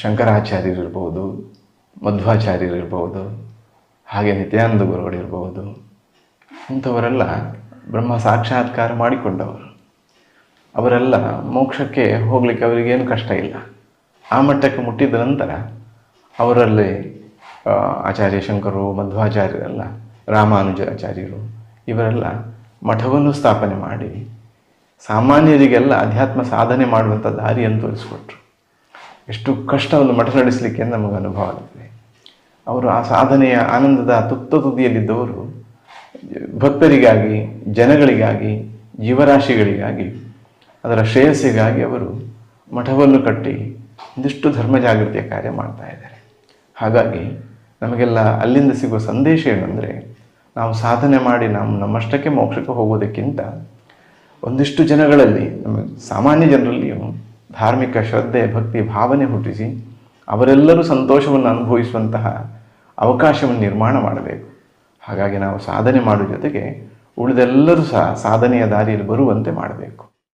ಶಂಕರಾಚಾರ್ಯರಿರ್ಬೋದು, ಮಧ್ವಾಚಾರ್ಯರಿರ್ಬೋದು, ಹಾಗೆ ನಿತ್ಯಾನಂದ ಗುರುಗಳಿರ್ಬೋದು. ಇಂಥವರೆಲ್ಲ ಬ್ರಹ್ಮ ಸಾಕ್ಷಾತ್ಕಾರ ಮಾಡಿಕೊಂಡವರು. ಅವರೆಲ್ಲ ಮೋಕ್ಷಕ್ಕೆ ಹೋಗಲಿಕ್ಕೆ ಅವರಿಗೇನು ಕಷ್ಟ ಇಲ್ಲ. ಆ ಮಟ್ಟಕ್ಕೆ ಮುಟ್ಟಿದ ನಂತರ ಅವರಲ್ಲಿ ಆಚಾರ್ಯ ಶಂಕರರು, ಮಧ್ವಾಚಾರ್ಯರೆಲ್ಲ, ರಾಮಾನುಜಾಚಾರ್ಯರು ಇವರೆಲ್ಲ ಮಠವನ್ನು ಸ್ಥಾಪನೆ ಮಾಡಿ ಸಾಮಾನ್ಯರಿಗೆಲ್ಲ ಅಧ್ಯಾತ್ಮ ಸಾಧನೆ ಮಾಡುವಂಥ ದಾರಿಯನ್ನು ತೋರಿಸಿಕೊಟ್ರು. ಎಷ್ಟು ಕಷ್ಟ ಒಂದು ಮಠ ನಡೆಸಲಿಕ್ಕೆ ನಮಗೆ ಅನುಭವ ಆಗುತ್ತದೆ. ಅವರು ಆ ಸಾಧನೆಯ ಆನಂದದ ತುದಿಯಲ್ಲಿದ್ದವರು ಭಕ್ತರಿಗಾಗಿ, ಜನಗಳಿಗಾಗಿ, ಜೀವರಾಶಿಗಳಿಗಾಗಿ, ಅದರ ಶ್ರೇಯಸ್ಸಿಗಾಗಿ ಅವರು ಮಠವನ್ನು ಕಟ್ಟಿ ಒಂದಿಷ್ಟು ಧರ್ಮ ಜಾಗೃತಿಯ ಕಾರ್ಯ ಮಾಡ್ತಾ ಇದ್ದಾರೆ. ಹಾಗಾಗಿ ನಮಗೆಲ್ಲ ಅಲ್ಲಿಂದ ಸಿಗುವ ಸಂದೇಶ ಏನಂದರೆ, ನಾವು ಸಾಧನೆ ಮಾಡಿ ನಾವು ನಮ್ಮಷ್ಟಕ್ಕೆ ಮೋಕ್ಷಕ್ಕೆ ಹೋಗೋದಕ್ಕಿಂತ ಒಂದಿಷ್ಟು ಜನಗಳಲ್ಲಿ, ನಮ್ಮ ಸಾಮಾನ್ಯ ಜನರಲ್ಲಿಯೂ ಧಾರ್ಮಿಕ ಶ್ರದ್ಧೆ, ಭಕ್ತಿ, ಭಾವನೆ ಹುಟ್ಟಿಸಿ ಅವರೆಲ್ಲರೂ ಸಂತೋಷವನ್ನು ಅನುಭವಿಸುವಂತಹ ಅವಕಾಶವನ್ನು ನಿರ್ಮಾಣ ಮಾಡಬೇಕು. ಹಾಗಾಗಿ ನಾವು ಸಾಧನೆ ಮಾಡುವ ಜೊತೆಗೆ ಉಳಿದೆಲ್ಲರೂ ಸಹ ಸಾಧನೆಯ ದಾರಿಯಲ್ಲಿ ಬರುವಂತೆ ಮಾಡಬೇಕು.